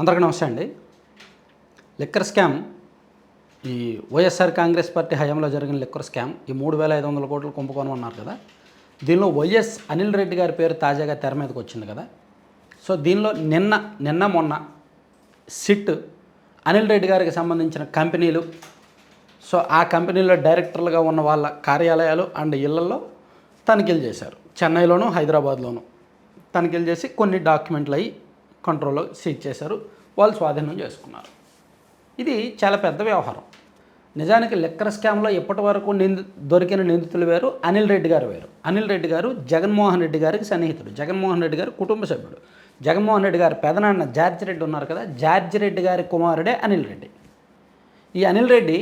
అందరికీ నమస్తే అండి. లిక్కర్ స్కామ్ ఈ వైఎస్ఆర్ కాంగ్రెస్ పార్టీ హయాంలో జరిగిన లిక్కర్ స్కామ్ ఈ 3,500 కోట్లు కుంభకోణం అన్నారు కదా. దీనిలో వైఎస్ అనిల్ రెడ్డి గారి పేరు తాజాగా తెర మీదకి వచ్చింది కదా. సో దీనిలో మొన్న సిట్ అనిల్ రెడ్డి గారికి సంబంధించిన కంపెనీలు, సో ఆ కంపెనీలో డైరెక్టర్లుగా ఉన్న వాళ్ళ కార్యాలయాలు అండ్ ఇళ్లలో తనిఖీలు చేశారు. చెన్నైలోను హైదరాబాద్లోను తనిఖీలు చేసి కొన్ని డాక్యుమెంట్లు అయ్యి కంట్రోల్లో సీజ్ చేశారు, వాళ్ళు స్వాధీనం చేసుకున్నారు. ఇది చాలా పెద్ద వ్యవహారం. నిజానికి లిక్కర్ స్కామ్లో ఇప్పటి వరకు దొరికిన నిందితులు వేరు, అనిల్ రెడ్డి గారు వేరు. అనిల్ రెడ్డి గారు జగన్మోహన్ రెడ్డి గారికి సన్నిహితుడు, జగన్మోహన్ రెడ్డి గారి కుటుంబ సభ్యుడు. జగన్మోహన్ రెడ్డి గారి పెదనాన్న జార్జి రెడ్డి ఉన్నారు కదా, జార్జి రెడ్డి గారి కుమారుడే అనిల్ రెడ్డి. ఈ అనిల్ రెడ్డి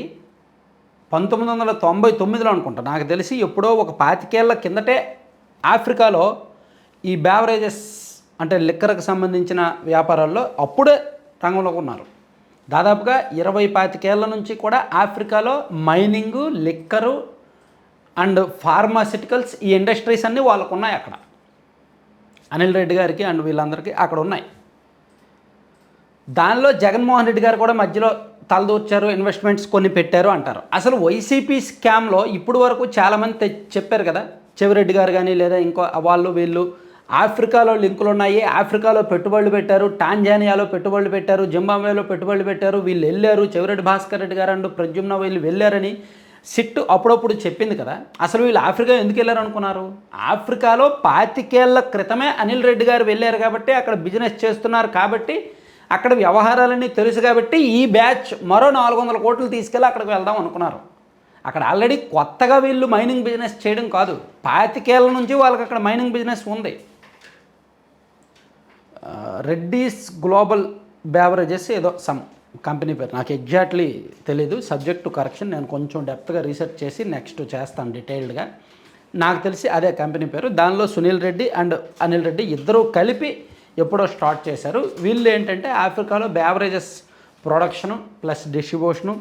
1999లో అనుకుంటా, నాకు తెలిసి ఎప్పుడో ఒక 25 ఏళ్ల కిందటే ఆఫ్రికాలో ఈ బ్యావరేజెస్ అంటే లిక్కర్కి సంబంధించిన వ్యాపారాల్లో అప్పుడే రంగంలోకి ఉన్నారు. దాదాపుగా 20-25 ఏళ్ల నుంచి కూడా ఆఫ్రికాలో మైనింగు, లిక్కరు అండ్ ఫార్మాసిటికల్స్ ఈ ఇండస్ట్రీస్ అన్నీ వాళ్ళకు ఉన్నాయి. అక్కడ అనిల్ రెడ్డి గారికి అండ్ వీళ్ళందరికీ అక్కడ ఉన్నాయి. దానిలో జగన్మోహన్ రెడ్డి గారు కూడా మధ్యలో తలదూర్చారు, ఇన్వెస్ట్మెంట్స్ కొన్ని పెట్టారు అంటారు. అసలు వైసీపీ స్కామ్లో ఇప్పుడు వరకు చాలామంది చెప్పారు కదా, చెవిరెడ్డి గారు కానీ లేదా ఇంకో వాళ్ళు వీళ్ళు ఆఫ్రికాలో లింకులు ఉన్నాయి, ఆఫ్రికాలో పెట్టుబడులు పెట్టారు, టాంజానియాలో పెట్టుబడులు పెట్టారు, జింబాబ్వేలో పెట్టుబడులు పెట్టారు, వీళ్ళు వెళ్ళారు, చెవిరెడ్డి భాస్కర్ రెడ్డి గారు అండ్ ప్రద్యుమ్న వీళ్ళు వెళ్ళారని సిట్టు అప్పుడప్పుడు చెప్పింది కదా. అసలు వీళ్ళు ఆఫ్రికా ఎందుకు వెళ్ళారు అనుకున్నారు? ఆఫ్రికాలో 25 ఏళ్ల క్రితమే అనిల్ రెడ్డి గారు వెళ్ళారు కాబట్టి, అక్కడ బిజినెస్ చేస్తున్నారు కాబట్టి, అక్కడ వ్యవహారాలన్నీ తెలుసు కాబట్టి ఈ బ్యాచ్ మరో 400 కోట్లు తీసుకెళ్ళి అక్కడికి వెళ్దాం అనుకున్నారు. అక్కడ ఆల్రెడీ కొత్తగా వీళ్ళు మైనింగ్ బిజినెస్ చేయడం కాదు, 25 ఏళ్ల నుంచి వాళ్ళకి అక్కడ మైనింగ్ బిజినెస్ ఉంది. రెడ్డీస్ గ్లోబల్ బ్యావరేజెస్ ఏదో సమ్ కంపెనీ పేరు, నాకు ఎగ్జాక్ట్లీ తెలీదు, సబ్జెక్ట్ టు కరెక్షన్. నేను కొంచెం డెప్త్గా రీసెర్చ్ చేసి నెక్స్ట్ చేస్తాను డీటెయిల్డ్గా. నాకు తెలిసి అదే కంపెనీ పేరు. దానిలో సునీల్ రెడ్డి అండ్ అనిల్ రెడ్డి ఇద్దరూ కలిపి ఎప్పుడో స్టార్ట్ చేశారు. వీళ్ళు ఏంటంటే ఆఫ్రికాలో బ్యావరేజెస్ ప్రొడక్షను ప్లస్ డిస్ట్రిబ్యూషను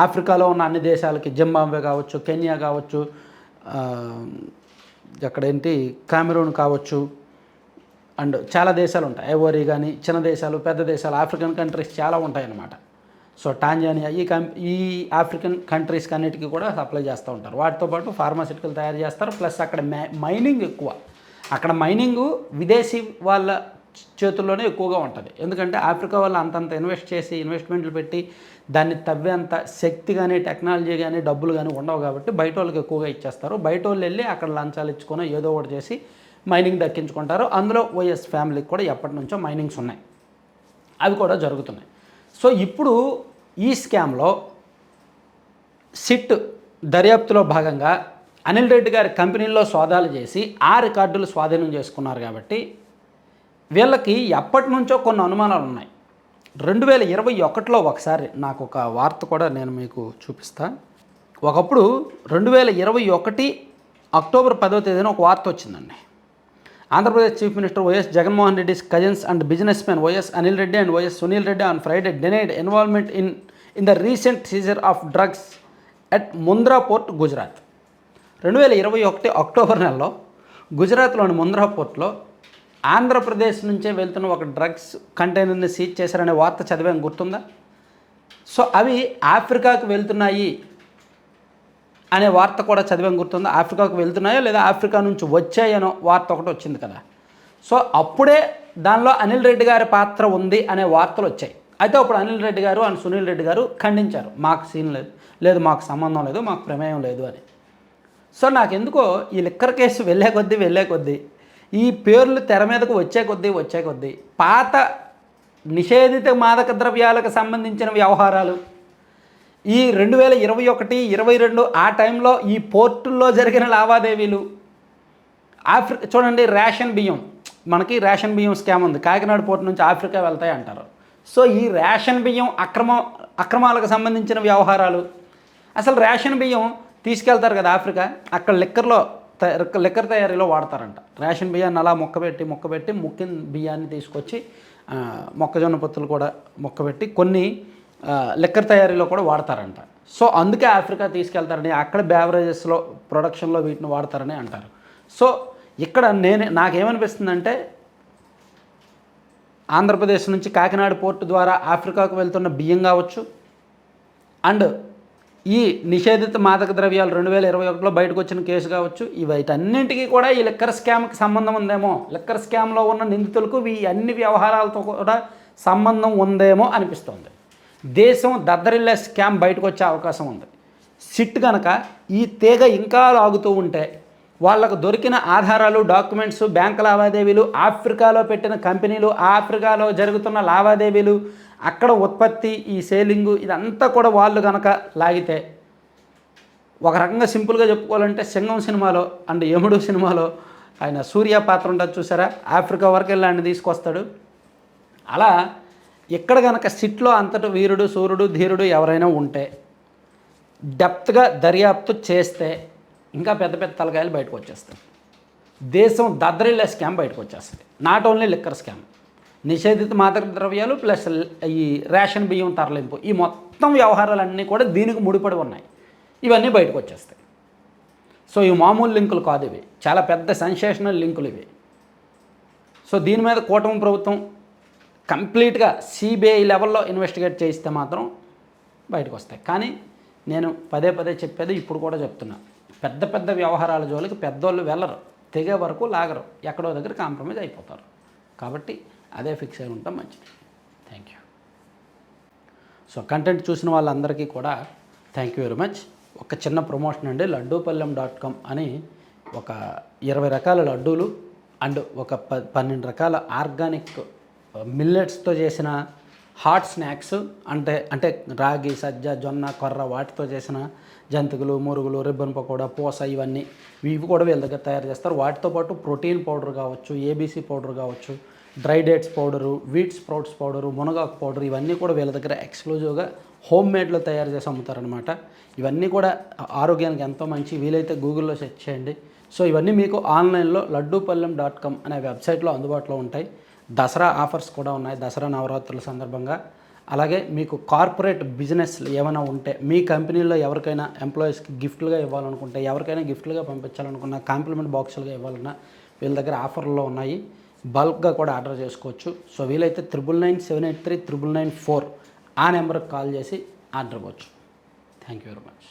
ఆఫ్రికాలో ఉన్న అన్ని దేశాలకి, జింబాబ్వే కావచ్చు, కెన్యా కావచ్చు, అక్కడేంటి కామెరూన్ కావచ్చు అండ్ చాలా దేశాలు ఉంటాయి, ఐవోరీ కానీ, చిన్న దేశాలు, పెద్ద దేశాలు, ఆఫ్రికన్ కంట్రీస్ చాలా ఉంటాయి అన్నమాట. సో టాంజానియా ఈ ఆఫ్రికన్ కంట్రీస్కి అన్నిటికీ కూడా సప్లై చేస్తూ ఉంటారు. వాటితో పాటు ఫార్మాసిటికల్ తయారు చేస్తారు. ప్లస్ అక్కడ మైనింగ్ ఎక్కువ, అక్కడ మైనింగు విదేశీ వాళ్ళ చేతుల్లోనే ఎక్కువగా ఉంటుంది. ఎందుకంటే ఆఫ్రికా వాళ్ళు అంతంత ఇన్వెస్ట్ చేసి ఇన్వెస్ట్మెంట్లు పెట్టి దాన్ని తవ్వేంత శక్తి కానీ, టెక్నాలజీ కానీ, డబ్బులు కానీ ఉండవు కాబట్టి బయట వాళ్ళకి ఎక్కువగా ఇచ్చేస్తారు. బయట వాళ్ళు వెళ్ళి అక్కడ లంచాలు ఇచ్చుకొని ఏదో ఒకటి చేసి మైనింగ్ దక్కించుకుంటారు. అందులో వైఎస్ ఫ్యామిలీకి కూడా ఎప్పటి నుంచో మైనింగ్స్ ఉన్నాయి, అవి కూడా జరుగుతున్నాయి. సో ఇప్పుడు ఈ స్కామ్లో సిట్ దర్యాప్తులో భాగంగా అనిల్ రెడ్డి గారి కంపెనీల్లో సోదాలు చేసి ఆ రికార్డులు స్వాధీనం చేసుకున్నారు కాబట్టి వీళ్ళకి ఎప్పటి నుంచో కొన్ని అనుమానాలు ఉన్నాయి. 2021లో ఒకసారి నాకు ఒక వార్త కూడా నేను మీకు చూపిస్తా. ఒకప్పుడు 2021 అక్టోబర్ 10వ తేదీన ఒక వార్త వచ్చిందండి. Andhra Pradesh chief minister YS Jaganmohan Reddy's cousins and businessmen YS Anil Reddy and YS Sunil Reddy on Friday denied involvement in the recent seizure of drugs at Mundra port, Gujarat. 2021 October నెలలో గుజరాత్లోని ముంద్రా పోర్ట్లో ఆంధ్రప్రదేశ్ నుంచే వెళ్తున్న ఒక డ్రగ్స్ కంటైనర్ని సీజ్ చేశారనే వార్త చదివాం, గుర్తుందా? సో అవి ఆఫ్రికాకు వెళ్తున్నాయి అనే వార్త కూడా చదివాం, గుర్తుందా? ఆఫ్రికాకు వెళ్తున్నాయో లేదా ఆఫ్రికా నుంచి వచ్చాయనో వార్త ఒకటి వచ్చింది కదా. సో అప్పుడే దానిలో అనిల్ రెడ్డి గారి పాత్ర ఉంది అనే వార్తలు వచ్చాయి. అయితే అప్పుడు అనిల్ రెడ్డి గారు అండ్ సునీల్ రెడ్డి గారు ఖండించారు, మాకు సీన్ లేదు, మాకు సంబంధం లేదు, మాకు ప్రమేయం లేదు అని. సో నాకెందుకో ఈ లిక్కర్ కేసు వెళ్ళే కొద్దీ ఈ పేర్లు తెర మీదకు వచ్చే కొద్దీ పాత నిషేధిత మాదక ద్రవ్యాలకు సంబంధించిన వ్యవహారాలు ఈ 2021, 22 ఆ టైంలో ఈ పోర్టుల్లో జరిగిన లావాదేవీలు, చూడండి రేషన్ బియ్యం, మనకి రేషన్ బియ్యం స్కామ్ ఉంది, కాకినాడ పోర్టు నుంచి ఆఫ్రికా వెళ్తాయి అంటారు. సో ఈ రేషన్ బియ్యం అక్రమాలకు సంబంధించిన వ్యవహారాలు. అసలు రేషన్ బియ్యం తీసుకెళ్తారు కదా ఆఫ్రికా, అక్కడ లిక్కర్ తయారీలో వాడతారంట. రేషన్ బియ్యాన్ని అలా మొక్కబెట్టి ముక్కిన బియ్యాన్ని తీసుకొచ్చి మొక్కజొన్న పొత్తులు కూడా మొక్కబెట్టి కొన్ని లిక్కర్ తయారీలో కూడా వాడతారంట. సో అందుకే ఆఫ్రికా తీసుకెళ్తారని, అక్కడ బ్యావరేజెస్లో ప్రొడక్షన్లో వీటిని వాడతారని అంటారు. సో ఇక్కడ నాకేమనిపిస్తుందంటే ఆంధ్రప్రదేశ్ నుంచి కాకినాడ పోర్టు ద్వారా ఆఫ్రికాకు వెళ్తున్న బియ్యం కావచ్చు, అండ్ ఈ నిషేధిత మాదక ద్రవ్యాలు 2021లో బయటకు వచ్చిన కేసు కావచ్చు, వీటన్నింటికీ కూడా ఈ లిక్కర్ స్కామ్కి సంబంధం ఉందేమో, లిక్కర్ స్కామ్లో ఉన్న నిందితులకు ఈ అన్ని వ్యవహారాలతో కూడా సంబంధం ఉందేమో అనిపిస్తోంది. దేశం దద్దరిల్లే స్కామ్ బయటకు వచ్చే అవకాశం ఉంది. సిట్ కనుక ఈ తీగ ఇంకా లాగుతూ ఉంటే వాళ్ళకు దొరికిన ఆధారాలు, డాక్యుమెంట్స్, బ్యాంకు లావాదేవీలు, ఆఫ్రికాలో పెట్టిన కంపెనీలు, ఆఫ్రికాలో జరుగుతున్న లావాదేవీలు, అక్కడ ఉత్పత్తి, ఈ సేలింగు, ఇదంతా కూడా వాళ్ళు కనుక లాగితే ఒక రకంగా సింపుల్గా చెప్పుకోవాలంటే సింగం సినిమాలో అండ్ యముడు సినిమాలో ఆయన సూర్య పాత్ర ఉంటుంది చూసారా, ఆఫ్రికా వరకు వెళ్ళి ఆయన తీసుకొస్తాడు. అలా ఇక్కడ కనుక సిట్లో అంతటి వీరుడు, సూర్యుడు, ధీరుడు ఎవరైనా ఉంటే డెప్త్గా దర్యాప్తు చేస్తే ఇంకా పెద్ద పెద్ద తలకాయలు బయటకు వచ్చేస్తాయి. దేశం దద్దరిల్లే స్కామ్ బయటకు వచ్చేస్తుంది. నాట్ ఓన్లీ లిక్కర్ స్కామ్, నిషేధిత మాదక ద్రవ్యాలు ప్లస్ ఈ రేషన్ బియ్యం తరలింపు, ఈ మొత్తం వ్యవహారాలన్నీ కూడా దీనికి ముడిపడి ఉన్నాయి. ఇవన్నీ బయటకు వచ్చేస్తాయి. సో ఇవి మామూలు లింకులు కాదు, ఇవి చాలా పెద్ద సెన్సేషనల్ లింకులు ఇవి. సో దీని మీద కూటమి ప్రభుత్వం కంప్లీట్గా సిబిఐ లెవెల్లో ఇన్వెస్టిగేట్ చేయిస్తే మాత్రం బయటకు వస్తాయి. కానీ నేను పదే పదే చెప్పేది ఇప్పుడు కూడా చెప్తున్నా, పెద్ద పెద్ద వ్యవహారాల జోలికి పెద్దోళ్ళు వెళ్ళరు, తెగే వరకు లాగరు, ఎక్కడో దగ్గర కాంప్రమైజ్ అయిపోతారు. కాబట్టి అదే ఫిక్స్ అయి ఉంటాం మంచిది. Thank you. సో కంటెంట్ చూసిన వాళ్ళందరికీ కూడా థ్యాంక్ యూ వెరీ మచ్. ఒక చిన్న ప్రమోషన్ అండి, లడ్డూపల్లెం.com అని ఒక 20 రకాల లడ్డూలు అండ్ ఒక 12 రకాల ఆర్గానిక్ మిల్లెట్స్తో చేసిన హాట్ స్నాక్స్, అంటే రాగి, సజ్జ, జొన్న, కొర్ర వాటితో చేసిన జంతికలు, మురుగులు, రిబ్బన్ పకోడా, పూస, ఇవి కూడా వీళ్ళ దగ్గర తయారు చేస్తారు. వాటితో పాటు ప్రోటీన్ పౌడర్ కావచ్చు, ఏబీసీ పౌడర్ కావచ్చు, dry dates powder, wheat sprouts powder, మునగాకు పౌడర్, ఇవన్నీ కూడా వీళ్ళ దగ్గర ఎక్స్క్లూజివ్గా హోమ్ మేడ్లో తయారు చేసి అమ్ముతారనమాట. ఇవన్నీ కూడా ఆరోగ్యానికి ఎంతో మంచి. వీలైతే గూగుల్లో సెర్చ్ చేయండి. సో ఇవన్నీ మీకు ఆన్లైన్లో లడ్డూపల్లెం.com అనే వెబ్సైట్లో అందుబాటులో ఉంటాయి. దసరా ఆఫర్స్ కూడా ఉన్నాయి, దసరా నవరాత్రుల సందర్భంగా. అలాగే మీకు కార్పొరేట్ బిజినెస్ ఏమైనా ఉంటే, మీ కంపెనీలో ఎవరికైనా ఎంప్లాయీస్కి గిఫ్ట్లుగా ఇవ్వాలనుకుంటే, ఎవరికైనా గిఫ్ట్లుగా పంపించాలనుకున్నా, కాంప్లిమెంట్ బాక్సులుగా ఇవ్వాలన్నా వీళ్ళ దగ్గర ఆఫర్లో ఉన్నాయి. బల్క్గా కూడా ఆర్డర్ చేసుకోవచ్చు. సో వీలైతే 9997839994 ఆ నెంబర్కి కాల్ చేసి ఆర్డర్ ఇవ్వచ్చు. Thank you very much.